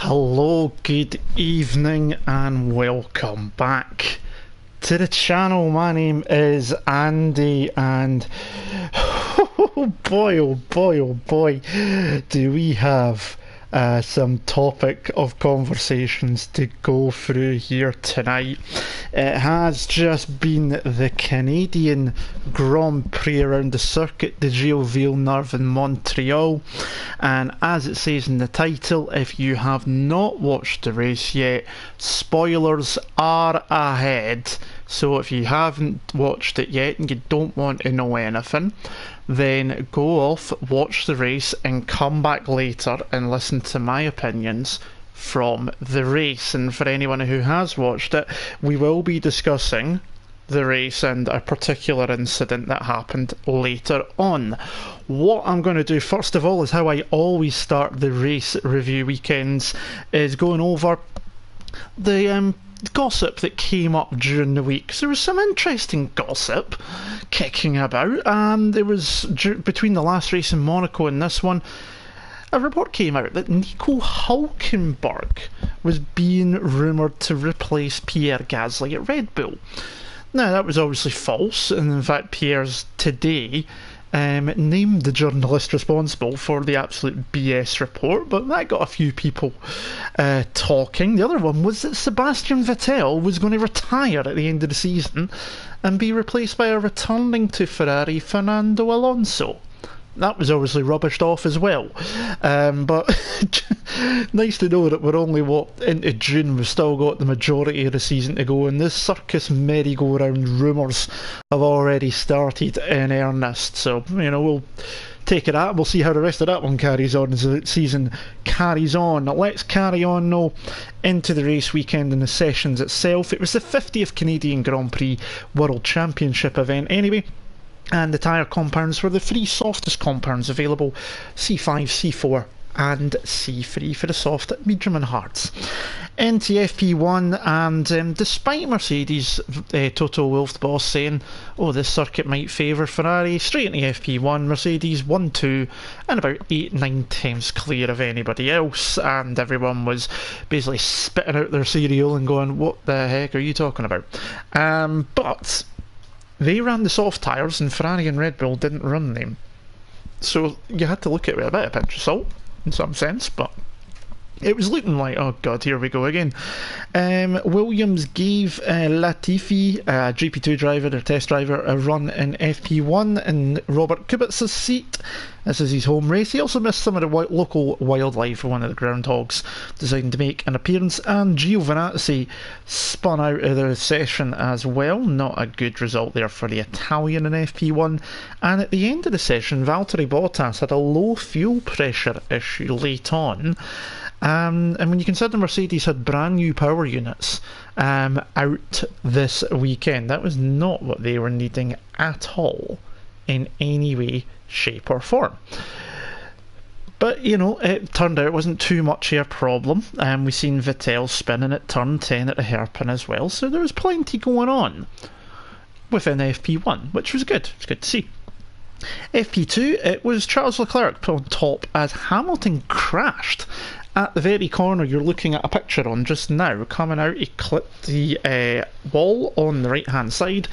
Hello, good evening, and welcome back to the channel. My name is Andy, and oh boy, do we have some topic of conversations to go through here tonight. It has just been the Canadian Grand Prix around the Circuit de Gilles Villeneuve in Montreal, and as it says in the title, if you have not watched the race yet, spoilers are ahead. So if you haven't watched it yet and you don't want to know anything, then go off, watch the race, and come back later and listen to my opinions from the race. And for anyone who has watched it, we will be discussing the race and a particular incident that happened later on. What I'm going to do first of all is how I always start the race review weekends, is going over the gossip that came up during the week. So there was some interesting gossip kicking about, and there was, between the last race in Monaco and this one, a report came out that Nico Hülkenberg was being rumoured to replace Pierre Gasly at Red Bull. Now, that was obviously false, and in fact Pierre's today named the journalist responsible for the absolute BS report, but that got a few people talking. The other one was that Sebastian Vettel was going to retire at the end of the season and be replaced by a returning to Ferrari Fernando Alonso. That was obviously rubbished off as well, but nice to know that we're only into June. We've still got the majority of the season to go, and this circus merry-go-round rumours have already started in earnest. So, we'll take it out. We'll see how the rest of that one carries on as the season carries on. Now, let's carry on now into the race weekend and the sessions itself. It was the 50th Canadian Grand Prix World Championship event anyway, and the tyre compounds were the three softest compounds available: C5, C4 and C3 for the soft, medium and hards. Into FP1, and despite Mercedes Toto Wolff boss saying, this circuit might favour Ferrari, straight into FP1, Mercedes 1-2 and about 8-9 tenths clear of anybody else, and everyone was basically spitting out their cereal and going, what the heck are you talking about? But they ran the soft tyres and Ferrari and Red Bull didn't run them. So you had to look at it with a bit of pinch of salt, in some sense, but it was looking like, oh god, here we go again. Williams gave Latifi, GP2 driver, their test driver, a run in FP1 in Robert Kubica's seat. This is his home race. He also missed some of the local wildlife for one of the groundhogs deciding to make an appearance, and Giovinazzi spun out of the session as well. Not a good result there for the Italian in FP1. And at the end of the session, Valtteri Bottas had a low fuel pressure issue late on. And when you consider Mercedes had brand new power units out this weekend, that was not what they were needing at all in any way, shape or form. But, it turned out it wasn't too much of a problem. We've seen Vettel spinning at turn 10 at the hairpin as well, so there was plenty going on within FP1, which was good. It's good to see. FP2, it was Charles Leclerc put on top as Hamilton crashed at the very corner you're looking at a picture on just now. Coming out, he clipped the wall on the right hand side,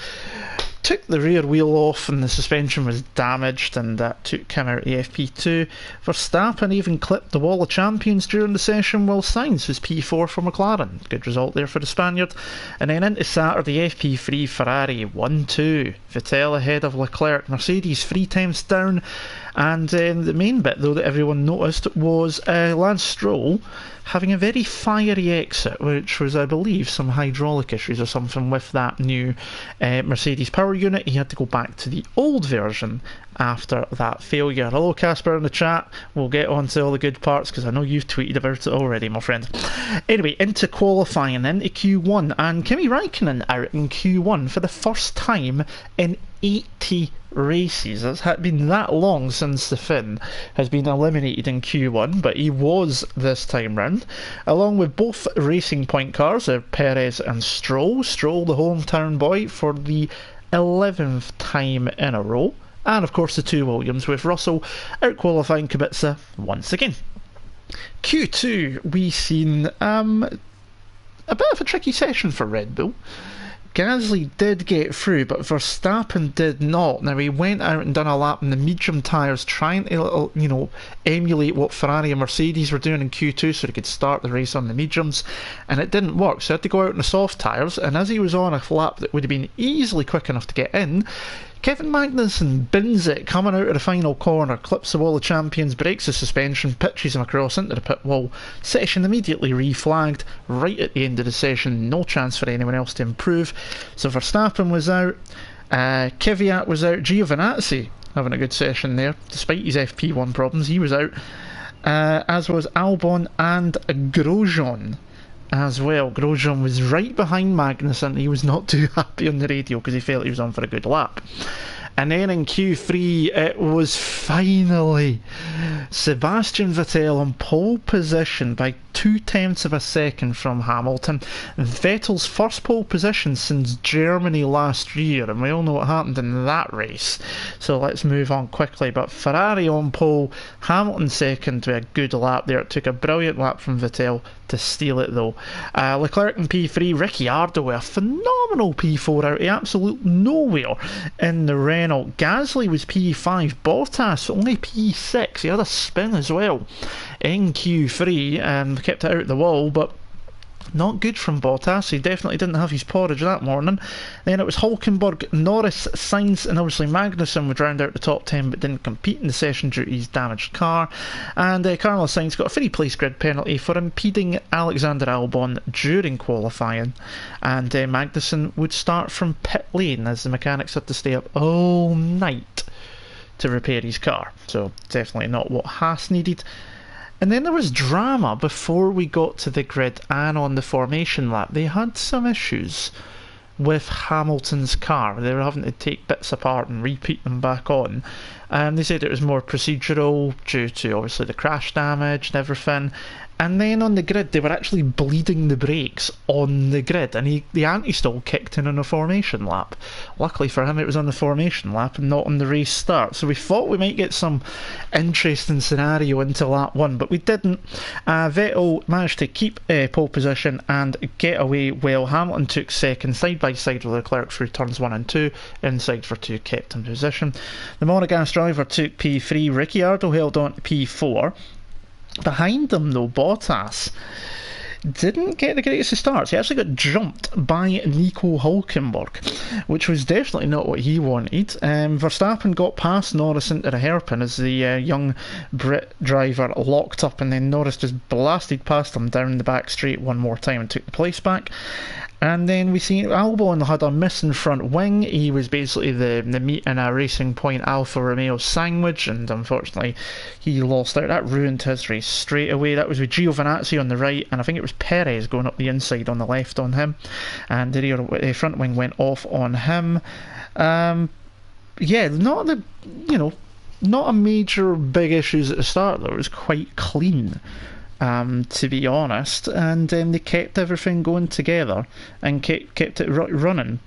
took the rear wheel off and the suspension was damaged, and that took him out of the FP2. Verstappen even clipped the wall of champions during the session, while Sainz was P4 for McLaren. Good result there for the Spaniard. And then into Saturday, FP3, Ferrari 1-2. Vettel ahead of Leclerc, Mercedes 3 tenths down. And the main bit though that everyone noticed was Lance Stroll having a very fiery exit, which was, I believe, some hydraulic issues or something with that new Mercedes power unit. He had to go back to the old version after that failure. Hello Casper in the chat. We'll get on to all the good parts because I know you've tweeted about it already, my friend. Anyway, into qualifying, into Q1, and Kimi Raikkonen out in Q1 for the first time in 80 races. It's been that long since the Finn has been eliminated in Q1, but he was this time round, along with both Racing Point cars, Perez and Stroll. Stroll, the hometown boy, for the 11th time in a row, and of course the two Williams, with Russell out qualifying Kubica once again. Q2, we seen a bit of a tricky session for Red Bull. Gasly did get through, but Verstappen did not. Now, he went out and done a lap in the medium tyres, trying to, emulate what Ferrari and Mercedes were doing in Q2 so he could start the race on the mediums, and it didn't work, so he had to go out in the soft tyres, and as he was on a lap that would have been easily quick enough to get in, Kevin Magnussen bins it, coming out of the final corner, clips the wall of champions, breaks the suspension, pitches him across into the pit wall. Session immediately reflagged right at the end of the session, no chance for anyone else to improve. So Verstappen was out, Kvyat was out, Giovinazzi having a good session there, despite his FP1 problems, he was out, as was Albon and Grosjean as well. Grosjean was right behind Magnussen. He was not too happy on the radio because he felt he was on for a good lap. And then in Q3 it was finally Sebastian Vettel on pole position by 0.2 of a second from Hamilton. Vettel's first pole position since Germany last year, and we all know what happened in that race, so let's move on quickly. But Ferrari on pole, Hamilton second to a good lap there. It took a brilliant lap from Vettel to steal it though. Leclerc in P3, Ricciardo with a phenomenal P4 out of absolute nowhere in the Renault. Gasly was P5, Bottas only P6, he had a spin as well in Q3 and kept it out the wall, but not good from Bottas. He definitely didn't have his porridge that morning. Then it was Hülkenberg, Norris, Sainz, and obviously Magnussen would round out the top 10 but didn't compete in the session due to his damaged car. And Carlos Sainz got a free place grid penalty for impeding Alexander Albon during qualifying. And Magnussen would start from pit lane as the mechanics had to stay up all night to repair his car. So definitely not what Haas needed. And then there was drama before we got to the grid and on the formation lap. They had some issues with Hamilton's car. They were having to take bits apart and repeat them back on. They said it was more procedural due to obviously the crash damage and everything. And then on the grid, they were actually bleeding the brakes on the grid, and the anti-stall kicked in on a formation lap. Luckily for him, it was on the formation lap and not on the race start. So we thought we might get some interesting scenario into lap 1, but we didn't. Vettel managed to keep pole position and get away well. Hamilton took second, side by side with Leclerc through turns 1 and 2. Inside for 2 kept in position. The Monegasque driver took P3. Ricciardo held on to P4. Behind them though, Bottas didn't get the greatest of starts. He actually got jumped by Nico Hülkenberg, which was definitely not what he wanted. Verstappen got past Norris into the hairpin as the young Brit driver locked up, and then Norris just blasted past him down the back straight one more time and took the place back. And then we see Albon had a missing front wing. He was basically the meat in a Racing Point Alfa Romeo sandwich, and unfortunately he lost out. That ruined his race straight away. That was with Giovinazzi on the right, and I think it was Perez going up the inside on the left on him, and the front wing went off on him. Yeah, not a major big issues at the start though. It was quite clean. To be honest, and they kept everything going together and kept it running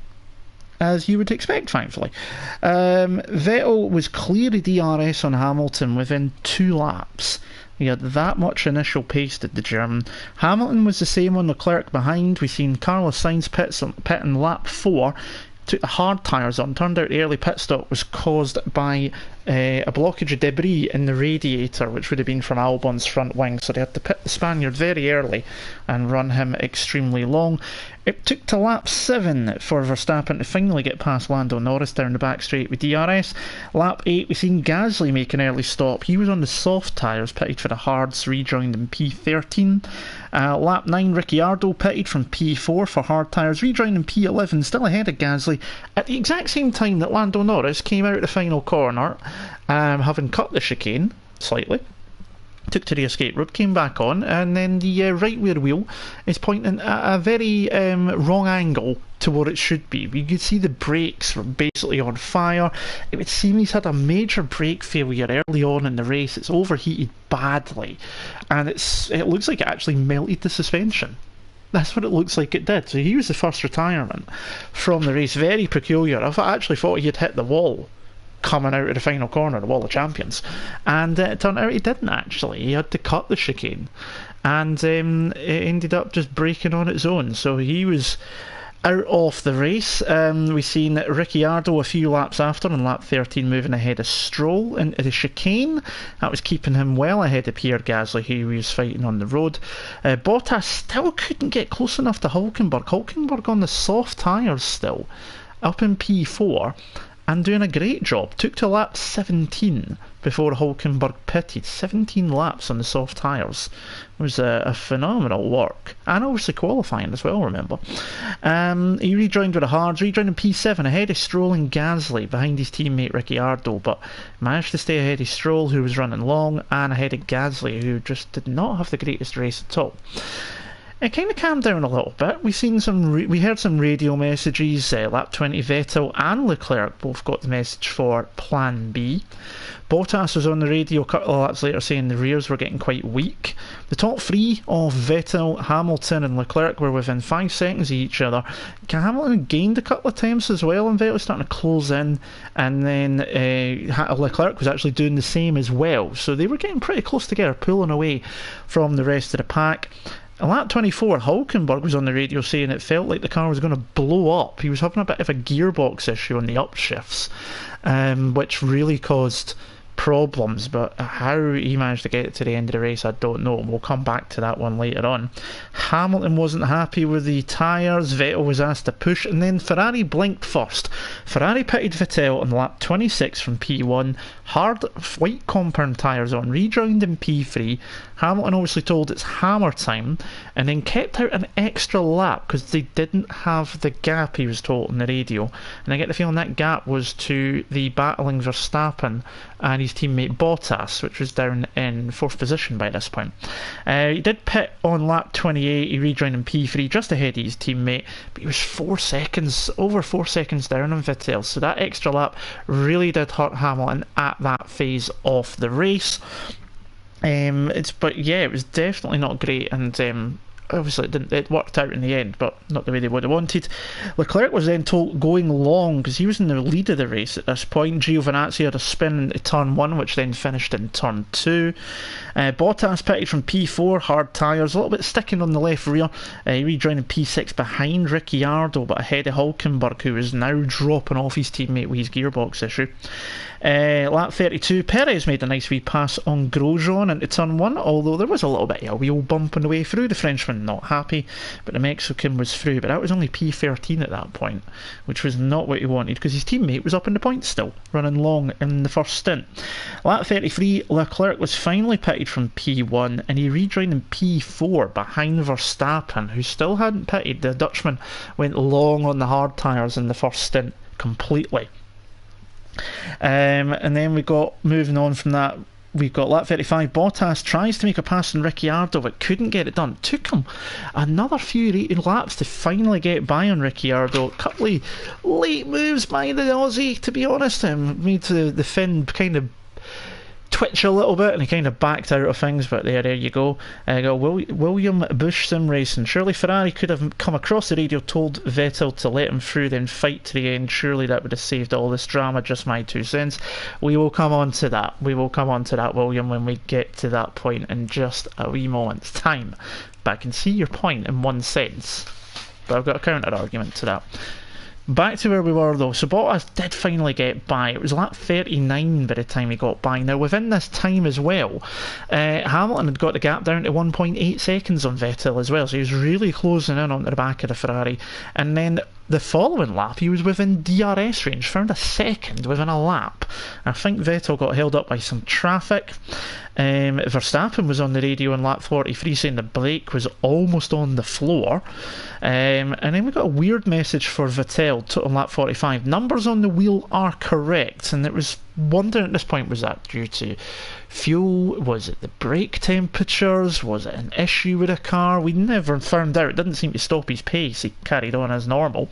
as you would expect, thankfully. Vettel was clearly DRS on Hamilton within 2 laps. He had that much initial pace, did the German. Hamilton was the same on Leclerc behind. We've seen Carlos Sainz pit in lap 4. Took the hard tyres on. Turned out the early pit stop was caused by a blockage of debris in the radiator, which would have been from Albon's front wing, so they had to pit the Spaniard very early and run him extremely long. It took to lap 7 for Verstappen to finally get past Lando Norris down the back straight with DRS. Lap 8, we've seen Gasly make an early stop. He was on the soft tyres, pitted for the hards, rejoined in P13. Lap 9, Ricciardo pitted from P4 for hard tyres, rejoined in P11, still ahead of Gasly, at the exact same time that Lando Norris came out of the final corner, having cut the chicane slightly. Took to the escape route, came back on, and then the right rear wheel is pointing at a very wrong angle to what it should be. You could see the brakes were basically on fire. It would seem he's had a major brake failure early on in the race. It's overheated badly, and it looks like it actually melted the suspension. That's what it looks like it did. So he was the first retirement from the race. Very peculiar. I actually thought he had hit the wall coming out of the final corner of all the champions, and it turned out he didn't actually. He had to cut the chicane, and it ended up just breaking on its own. So he was out of the race. We've seen Ricciardo a few laps after on lap 13 moving ahead of Stroll into the chicane. That was keeping him well ahead of Pierre Gasly, who he was fighting on the road. Bottas still couldn't get close enough to Hulkenberg. Hulkenberg on the soft tyres still, up in P4 and doing a great job. Took to lap 17 before Hulkenberg pitted. 17 laps on the soft tyres. It was a phenomenal work. And obviously qualifying as well, remember. He rejoined with a hard, rejoined in P7 ahead of Stroll and Gasly behind his teammate Ricciardo, but managed to stay ahead of Stroll, who was running long, and ahead of Gasly, who just did not have the greatest race at all. It kind of calmed down a little bit. We heard some radio messages. Lap 20 Vettel and Leclerc both got the message for Plan B. Bottas was on the radio a couple of laps later saying the rears were getting quite weak. The top three of Vettel, Hamilton and Leclerc were within 5 seconds of each other. Hamilton gained a couple of times as well, and Vettel was starting to close in, and then Leclerc was actually doing the same as well. So they were getting pretty close together, pulling away from the rest of the pack. On lap 24, Hulkenberg was on the radio saying it felt like the car was going to blow up. He was having a bit of a gearbox issue on the upshifts, which really caused problems, but how he managed to get it to the end of the race I don't know. We'll come back to that one later on. Hamilton wasn't happy with the tyres. Vettel was asked to push, and then Ferrari blinked first. Ferrari pitted Vettel on lap 26 from P1, hard white compound tyres on, rejoined in P3. Hamilton obviously told it's hammer time, and then kept out an extra lap because they didn't have the gap, he was told on the radio, and I get the feeling that gap was to the battling Verstappen and his teammate Bottas, which was down in 4th position by this point. He did pit on lap 28, he rejoined in P3 just ahead of his teammate, but he was over 4 seconds down on Vettel, so that extra lap really did hurt Hamilton at that phase of the race. But yeah, it was definitely not great, and obviously it worked out in the end, but not the way they would have wanted. Leclerc was then told going long because he was in the lead of the race at this point. Giovinazzi had a spin into turn 1, which then finished in turn 2. Bottas pitted from P4, hard tyres, a little bit sticking on the left rear. He rejoined in P6 behind Ricciardo, but ahead of Hulkenberg, who is now dropping off his teammate with his gearbox issue. Lap 32, Perez made a nice wee pass on Grosjean into turn 1, although there was a little bit of a wheel bump on the way through. The Frenchman not happy, but the Mexican was through, but that was only P13 at that point, which was not what he wanted because his teammate was up in the points still, running long in the first stint. Lap 33, Leclerc was finally pitted from P1, and he rejoined in P4 behind Verstappen, who still hadn't pitted. The Dutchman went long on the hard tyres in the first stint completely. And then we got, moving on from that, we've got lap 35, Bottas tries to make a pass on Ricciardo but couldn't get it done. It took him another few laps to finally get by on Ricciardo. A couple of late moves by the Aussie, to be honest. Made the Finn kind of twitch a little bit, and he kind of backed out of things, but there you go. Got William Bush Sim Racing. Surely Ferrari could have come across the radio, told Vettel to let him through, then fight to the end. Surely that would have saved all this drama. Just my 2 cents. We will come on to that. William, when we get to that point in just a wee moment's time. But I can see your point in one sense, but I've got a counter argument to that. Back to where we were though, so Bottas did finally get by. It was lap 39 by the time he got by. Now within this time as well, Hamilton had got the gap down to 1.8 seconds on Vettel as well, so he was really closing in onto the back of the Ferrari. And then the following lap he was within DRS range, found a second within a lap. I think Vettel got held up by some traffic. Verstappen was on the radio in lap 43 saying the brake was almost on the floor, and then we got a weird message for Vettel on lap 45. Numbers on the wheel are correct, and it was wondering at this point, was that due to fuel? Was it the brake temperatures? Was it an issue with the car? We never found out. It didn't seem to stop his pace. He carried on as normal,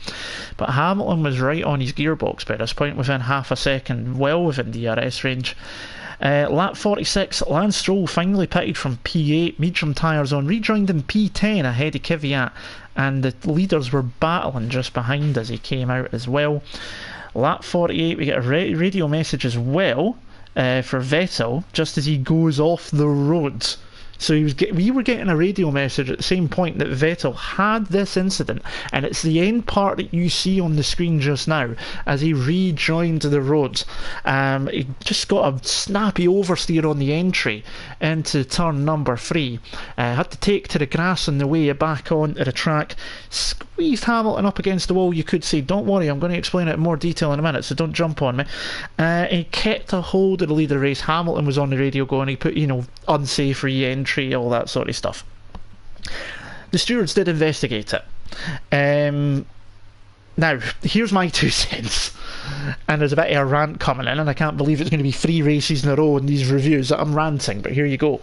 but Hamilton was right on his gearbox by this point, within half a second, well within DRS range. Lap 46, Lance Stroll finally pitted from P8, medium tyres on, rejoined in P10 ahead of Kvyat, and the leaders were battling just behind as he came out as well. Lap 48, we get a radio message as well for Vettel, just as he goes off the road. So we were getting a radio message at the same point that Vettel had this incident, and it's the end part that you see on the screen just now as he rejoined the road. He just got a snappy oversteer on the entry into turn number 3. Had to take to the grass on the way back onto the track. Squeezed Hamilton up against the wall, you could say. Don't worry, I'm going to explain it in more detail in a minute, so don't jump on me. He kept a hold of the lead of the race. Hamilton was on the radio going, he put, unsafe re-entry, all that sort of stuff. The stewards did investigate it. Now, here's my 2 cents. And there's a bit of a rant coming in, and I can't believe it's going to be 3 races in a row in these reviews that I'm ranting, but here you go.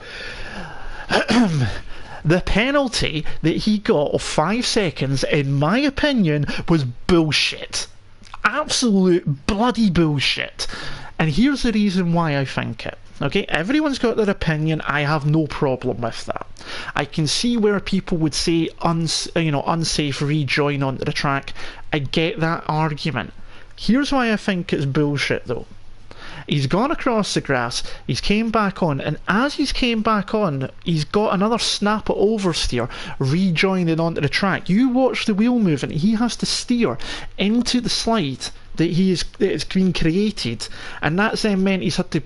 The penalty that he got of 5 seconds, in my opinion, was bullshit. Absolute bloody bullshit. And here's the reason why I think it. Okay, everyone's got their opinion. I have no problem with that. I can see where people would say unsafe rejoin onto the track. I get that argument. Here's why I think it's bullshit though. He's gone across the grass, he's came back on, and as he's came back on, he's got another snap at oversteer, rejoining onto the track. You watch the wheel movement, he has to steer into the slide that it's been created, and that's then meant he's had to,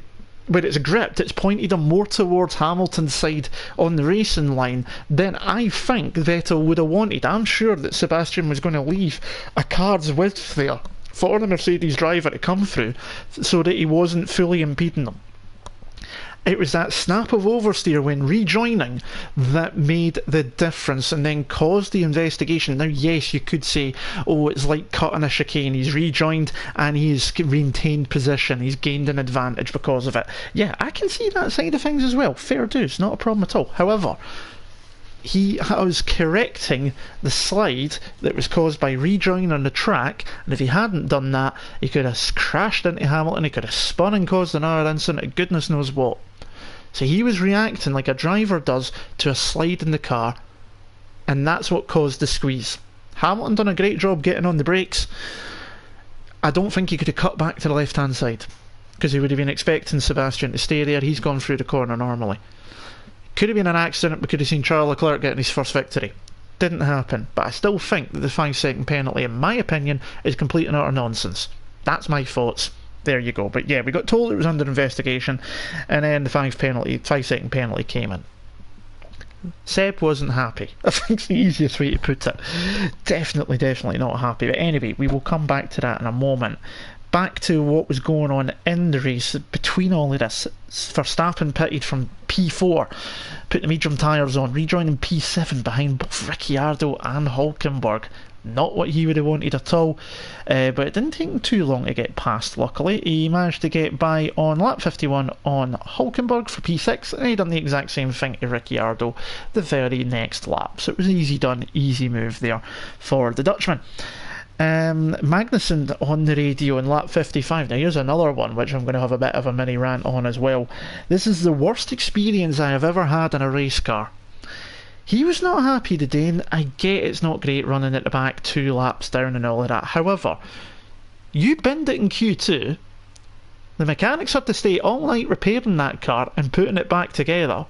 when it's gripped, it's pointed him more towards Hamilton's side on the racing line than I think Vettel would have wanted. I'm sure that Sebastian was going to leave a car's width there for the Mercedes driver to come through so that he wasn't fully impeding them. It was that snap of oversteer when rejoining that made the difference and then caused the investigation. Now, yes, you could say, oh, it's like cutting a chicane. He's rejoined and he's maintained position. He's gained an advantage because of it. Yeah, I can see that side of things as well. Fair dues, not a problem at all. However, he was correcting the slide that was caused by rejoining on the track, and if he hadn't done that, he could have crashed into Hamilton, he could have spun and caused another incident, goodness knows what. So he was reacting like a driver does to a slide in the car, and that's what caused the squeeze. Hamilton done a great job getting on the brakes. I don't think he could have cut back to the left hand side, because he would have been expecting Sebastian to stay there. He's gone through the corner normally. Could have been an accident. We could have seen Charles Leclerc getting his first victory. Didn't happen. But I still think that the 5-second penalty, in my opinion, is complete and utter nonsense. That's my thoughts. There you go. But yeah, we got told it was under investigation, and then the 5-second penalty came in. Seb wasn't happy. I think it's the easiest way to put it. Definitely not happy. But anyway, we will come back to that in a moment. Back to what was going on in the race between all of this. Verstappen pitted from P4, put the medium tyres on, rejoining P7 behind both Ricciardo and Hülkenberg. Not what he would have wanted at all, but it didn't take him too long to get past, luckily. He managed to get by on lap 51 on Hülkenberg for P6, and he done the exact same thing to Ricciardo the very next lap. So it was easy done, easy move there for the Dutchman. Magnussen on the radio in lap 55. Now here's another one which I'm going to have a bit of a mini rant on as well. This is the worst experience I have ever had in a race car. He was not happy today, and I get it's not great running at the back 2 laps down and all of that. However, you binned it in Q2, the mechanics had to stay all night repairing that car and putting it back together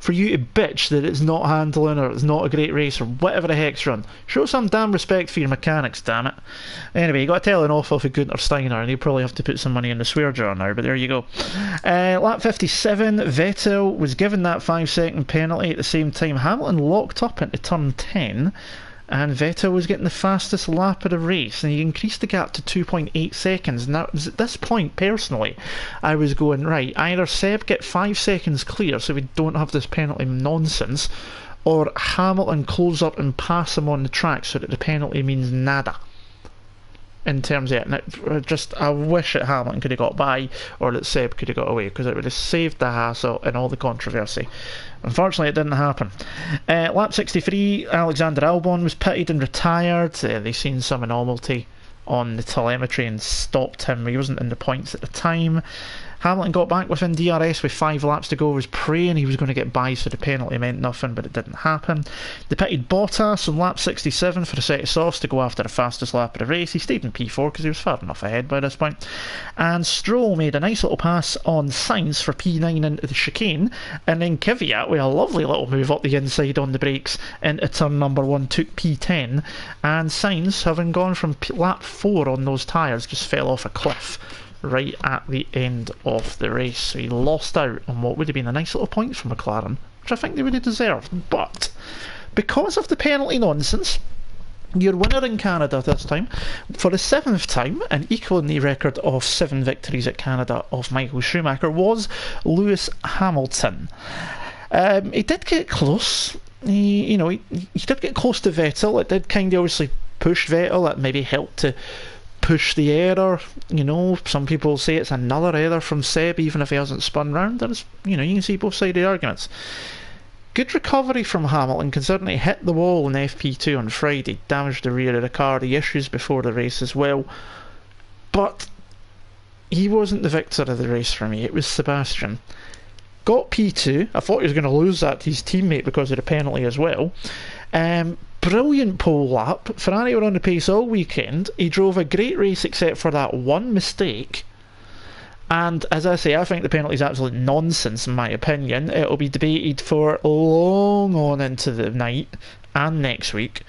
for you to bitch that it's not handling or it's not a great race or whatever the heck's run. Show some damn respect for your mechanics, damn it. Anyway, you got to tell an awful for Gunther Steiner, and he'll probably have to put some money in the swear jar now, but there you go. Lap 57, Vettel was given that 5-second penalty. At the same time, Hamilton locked up into turn 10, and Vettel was getting the fastest lap of the race, and he increased the gap to 2.8 seconds. And that was at this point, personally, I was going, right, either Seb get 5 seconds clear so we don't have this penalty nonsense, or Hamilton close up and pass him on the track so that the penalty means nada. In terms of it, I wish that Hamilton could have got by, or that Seb could have got away, because it would have saved the hassle and all the controversy. Unfortunately, it didn't happen. Lap 63, Alexander Albon was pitted and retired. They seen some anomaly on the telemetry and stopped him. He wasn't in the points at the time. Hamilton got back within DRS with 5 laps to go, was praying he was going to get by so the penalty meant nothing, but it didn't happen. They pitted Bottas on lap 67 for a set of softs to go after the fastest lap of the race. He stayed in P4 because he was far enough ahead by this point. And Stroll made a nice little pass on Sainz for P9 into the chicane, and then Kvyat with a lovely little move up the inside on the brakes into turn number 1 took P10, and Sainz, having gone from lap 4 on those tyres, just fell off a cliff right at the end of the race. So he lost out on what would have been a nice little point for McLaren, which I think they would have deserved. But because of the penalty nonsense, your winner in Canada this time, for the 7th time, and equaling the record of 7 victories at Canada of Michael Schumacher, was Lewis Hamilton. He did get close. He did get close to Vettel. It did kind of obviously push Vettel. It maybe helped to push the error. Some people say it's another error from Seb, even if he hasn't spun round. There's, you can see both sides of the arguments. Good recovery from Hamilton, considering he hit the wall in FP2 on Friday, damaged the rear of the car, the issues before the race as well. But he wasn't the victor of the race for me. It was Sebastian. Got P2. I thought he was going to lose that to his teammate because of the penalty as well. Brilliant pole lap. Ferrari were on the pace all weekend. He drove a great race except for that one mistake. And as I say, I think the penalty is absolute nonsense in my opinion. It'll be debated for long on into the night and next week.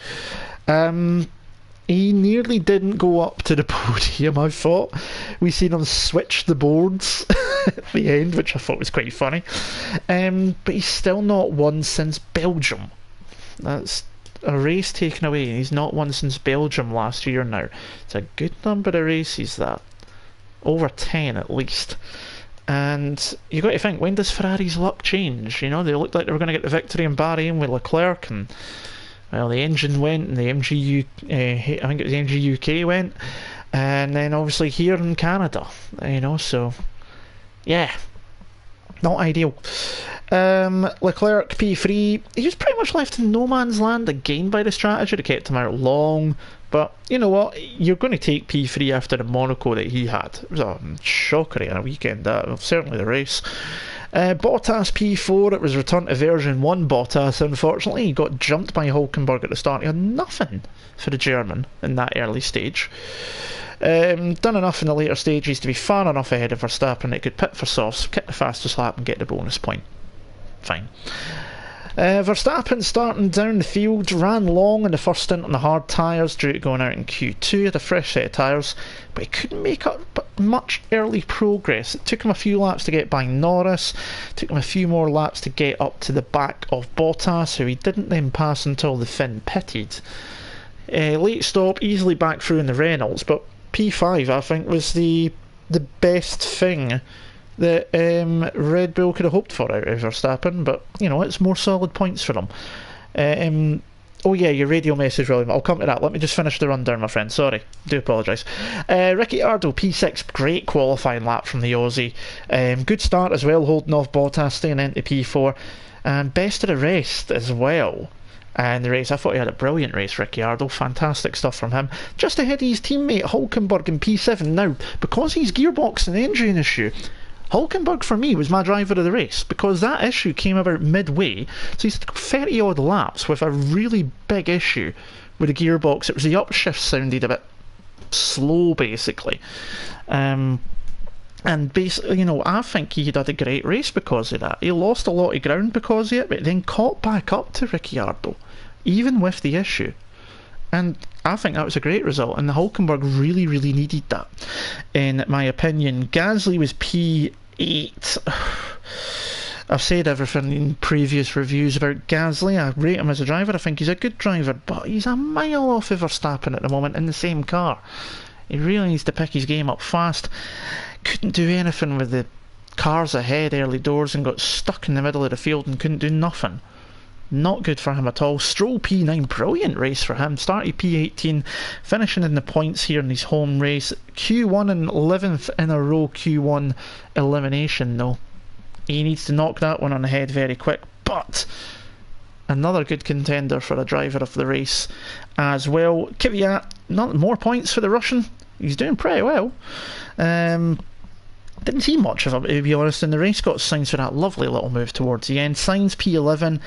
He nearly didn't go up to the podium, I thought. We seen him switch the boards at the end, which I thought was quite funny. But he's still not won since Belgium. That's a race taken away. He's not won since Belgium last year now. It's a good number of races, that. Over 10 at least. And you got to think, when does Ferrari's luck change? They looked like they were going to get the victory in Bahrain with Leclerc, and well, the engine went, and the MGU, I think it was the MG UK went, and then obviously here in Canada, so yeah, not ideal. Leclerc P3, he was pretty much left in no man's land again by the strategy. They kept him out long, but you know what, you're going to take P3 after the Monaco that he had. It was a shocker in a weekend, that, certainly the race. Bottas P4, it was returned to version 1 Bottas. Unfortunately, he got jumped by Hulkenberg at the start. He had nothing for the German in that early stage. Done enough in the later stages to be far enough ahead of Verstappen that he could pit for softs, get the fastest lap and get the bonus point. Fine. Verstappen starting down the field, ran long in the first stint on the hard tyres due to going out in Q2, had a fresh set of tyres, but he couldn't make up much early progress. It took him a few laps to get by Norris, took him a few more laps to get up to the back of Bottas, who he didn't then pass until the Finn pitted. Late stop, easily back through in the Reynolds, but P5 I think was the best thing that Red Bull could have hoped for out of Verstappen, but it's more solid points for them. Oh yeah, your radio message, William. I'll come to that. Let me just finish the rundown, my friend. Sorry, do apologise. Ricciardo P6, great qualifying lap from the Aussie. Good start as well, holding off Bottas, staying into P4, and best of the rest as well. And the race, I thought he had a brilliant race, Ricciardo. Fantastic stuff from him. Just ahead of his teammate Hulkenberg in P7. Now, because he's gearbox and engine issue, Hulkenberg for me was my driver of the race, because that issue came about midway, so he's 30 odd laps with a really big issue with the gearbox. It was the upshift sounded a bit slow basically, and basically, I think he had a great race because of that. He lost a lot of ground because of it, but then caught back up to Ricciardo even with the issue, and I think that was a great result, and the Hulkenberg really needed that, in my opinion. Gasly was P8. I've said everything in previous reviews about Gasly. I rate him as a driver. I think he's a good driver, but he's a mile off of Verstappen at the moment in the same car. He really needs to pick his game up fast. Couldn't do anything with the cars ahead early doors and got stuck in the middle of the field and couldn't do nothing. Not good for him at all. Stroll P9, brilliant race for him. Started P18, finishing in the points here in his home race. Q1 and 11th in a row Q1 elimination though. He needs to knock that one on the head very quick, but another good contender for a driver of the race as well. Kvyat, not more points for the Russian. He's doing pretty well. Didn't see much of him, to be honest, in the race. Got Sainz for that lovely little move towards the end. Sainz P11.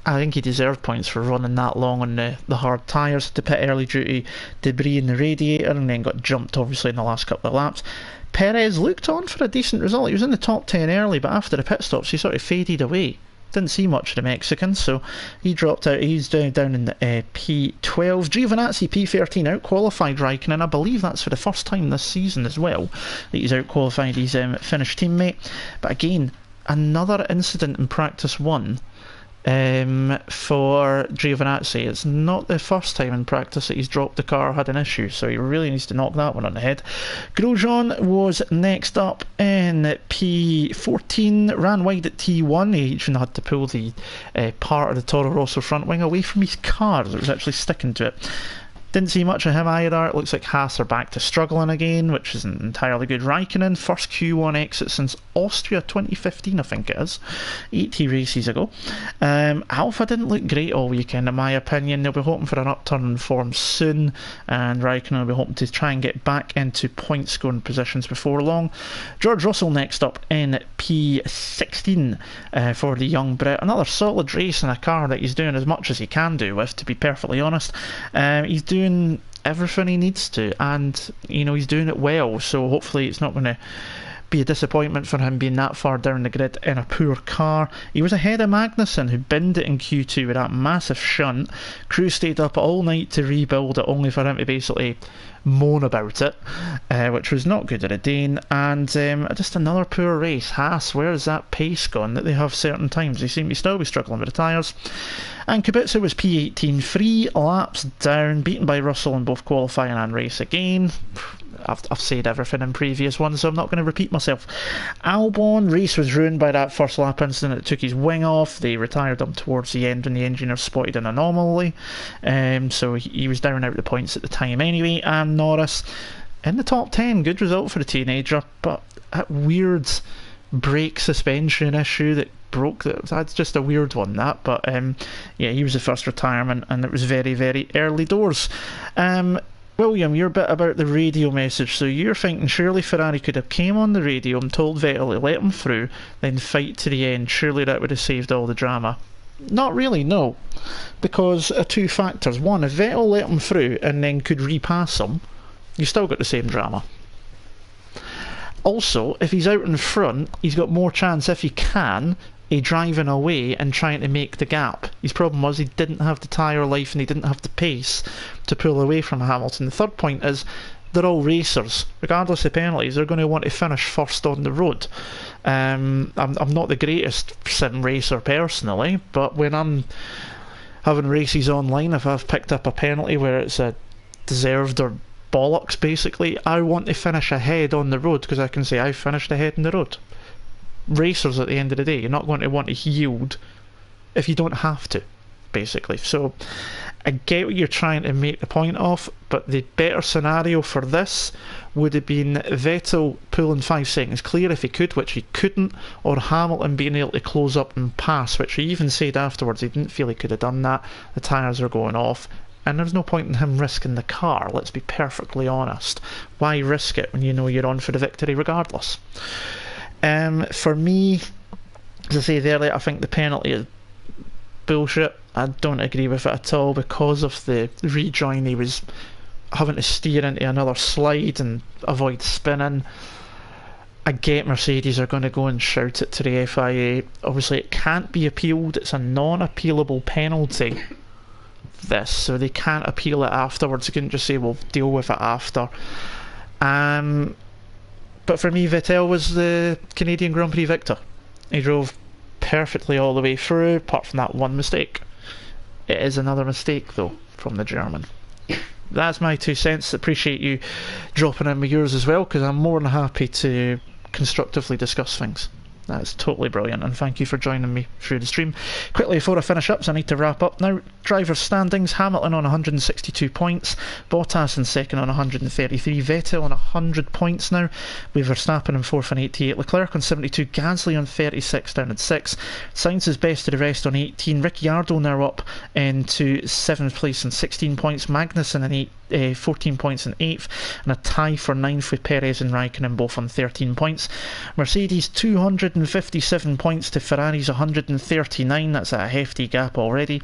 I think he deserved points for running that long on the hard tyres. To pit early due to debris in the radiator, and then got jumped obviously in the last couple of laps. Perez looked on for a decent result. He was in the top 10 early, but after the pit stops he sort of faded away. Didn't see much of the Mexican, so he dropped out. He's down in the P12. Giovinazzi P13 out-qualified Raikkonen. I believe that's for the first time this season as well that he's out-qualified his Finnish teammate. But again, another incident in practice 1 for Giovinazzi. It's not the first time in practice that he's dropped the car or had an issue, so he really needs to knock that one on the head. Grosjean was next up in P14, ran wide at T1. He even had to pull the part of the Toro Rosso front wing away from his car that was actually sticking to it. Didn't see much of him either. It looks like Haas are back to struggling again, which isn't entirely good. Raikkonen, first Q1 exit since Austria 2015, I think it is. 80 races ago. Alpha didn't look great all weekend, in my opinion. They'll be hoping for an upturn in form soon, and Raikkonen will be hoping to try and get back into point scoring positions before long. George Russell next up in P16 for the young Brit. Another solid race in a car that he's doing as much as he can do with, to be perfectly honest. He's doing everything he needs to, and you know, he's doing it well, so hopefully it's not going to be a disappointment for him being that far down the grid in a poor car. He was ahead of Magnussen, who binned it in Q2 with that massive shunt. Crew stayed up all night to rebuild it, only for him to basically moan about it, which was not good at a Dane. And just another poor race. Haas, where is that pace gone that they have certain times? They seem to still be struggling with the tyres. And Kubica was P18, 3 laps down, beaten by Russell in both qualifying and race again. I've said everything in previous ones, so I'm not going to repeat myself. Albon, race was ruined by that first lap incident that took his wing off. They retired him towards the end when the engineer spotted an anomaly, so he was down out the points at the time anyway. And Norris in the top 10, good result for the teenager, but that weird brake suspension issue that broke, that's just a weird one, that. But yeah, he was the first retirement, and it was very, very early doors. William, your bit about the radio message, so you're thinking surely Ferrari could have came on the radio and told Vettel to let him through, then fight to the end. Surely that would have saved all the drama. Not really, no, because of two factors. One, if Vettel let him through and then could repass him, you still got the same drama. Also, if he's out in front, he's got more chance, if he can, driving away and trying to make the gap. His problem was he didn't have the tyre life and he didn't have the pace to pull away from Hamilton. The third point is they're all racers. Regardless of penalties, they're going to want to finish first on the road. I'm not the greatest sim racer personally, but when I'm having races online, if I've picked up a penalty where it's a deserved or bollocks basically, I want to finish ahead on the road because I can say I finished ahead on the road. Racers at the end of the day, you're not going to want to yield if you don't have to, basically. So I get what you're trying to make the point of, but the better scenario for this would have been Vettel pulling 5 seconds clear if he could, which he couldn't, or Hamilton being able to close up and pass, which he even said afterwards he didn't feel he could have done that. The tyres are going off, and there's no point in him risking the car, let's be perfectly honest. Why risk it when you know you're on for the victory regardless? For me, as I said earlier, I think the penalty is bullshit. I don't agree with it at all because of the rejoin. He was having to steer into another slide and avoid spinning. I get Mercedes are going to go and shout it to the FIA. Obviously it can't be appealed, it's a non-appealable penalty, this, so they can't appeal it afterwards. They couldn't just say we'll deal with it after. But for me, Vettel was the Canadian Grand Prix victor. He drove perfectly all the way through, apart from that one mistake. It is another mistake, though, from the German. That's my 2 cents. Appreciate you dropping in with yours as well, because I'm more than happy to constructively discuss things. That's totally brilliant, and thank you for joining me through the stream. Quickly, before I finish up, so I need to wrap up now, Drivers' standings: Hamilton on 162 points, Bottas in second on 133, Vettel on 100 points now, with Verstappen in fourth on 88, Leclerc on 72, Gasly on 36 down at 6, Sainz is best of the rest on 18, Ricciardo now up into 7th place on 16 points, Magnussen in 14 points in 8th, and a tie for 9th with Perez and Raikkonen both on 13 points. Mercedes 257 points to Ferrari's 139, that's a hefty gap already.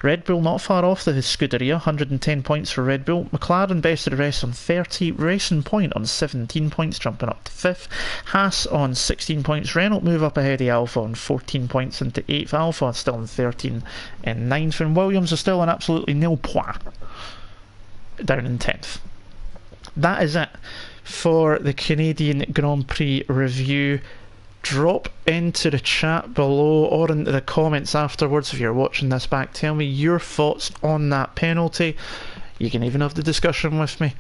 Red Bull not far off the Scuderia, 110 points for Red Bull. McLaren best of the rest on 30, Racing Point on 17 points, jumping up to 5th. Haas on 16 points, Renault move up ahead of Alfa on 14 points into 8th, Alfa still on 13 and 9th, and Williams are still on absolutely nil points, down in 10th. That is it for the Canadian Grand Prix review. Drop into the chat below or into the comments afterwards if you're watching this back. Tell me your thoughts on that penalty. You can even have the discussion with me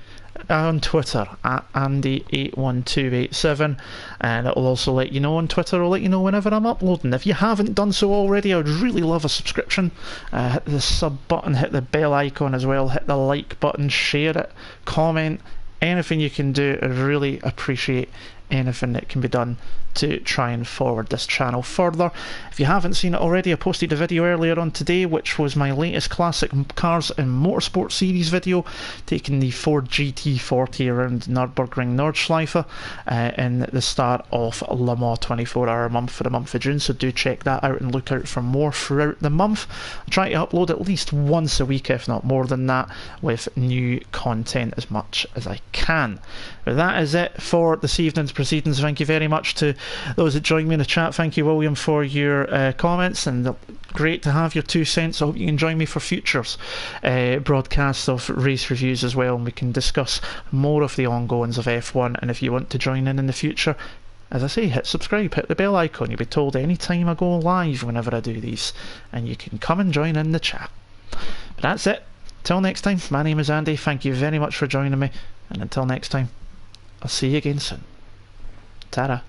on Twitter at Andy81287, and it will also let you know on Twitter. I'll let you know whenever I'm uploading. If you haven't done so already, I would really love a subscription. Hit the sub button, hit the bell icon as well, hit the like button, share it, comment, anything you can do. I really appreciate anything that can be done to try and forward this channel further. If you haven't seen it already, I posted a video earlier on today which was my latest classic cars and motorsport series video, taking the Ford GT40 around Nürburgring Nordschleife in the start of Le Mans 24-hour month for the month of June, so do check that out and look out for more throughout the month. I try to upload at least once a week, if not more than that, with new content as much as I can. But that is it for this evening's proceedings. Thank you very much to those that joined me in the chat. Thank you, William, for your comments, and great to have your 2 cents. I hope you can join me for futures broadcasts of race reviews as well, and we can discuss more of the ongoings of F1. And if you want to join in the future, as I say, hit subscribe, hit the bell icon. You'll be told any time I go live whenever I do these, and you can come and join in the chat. But that's it. Till next time, my name is Andy. Thank you very much for joining me, and until next time, I'll see you again soon. Ta-da.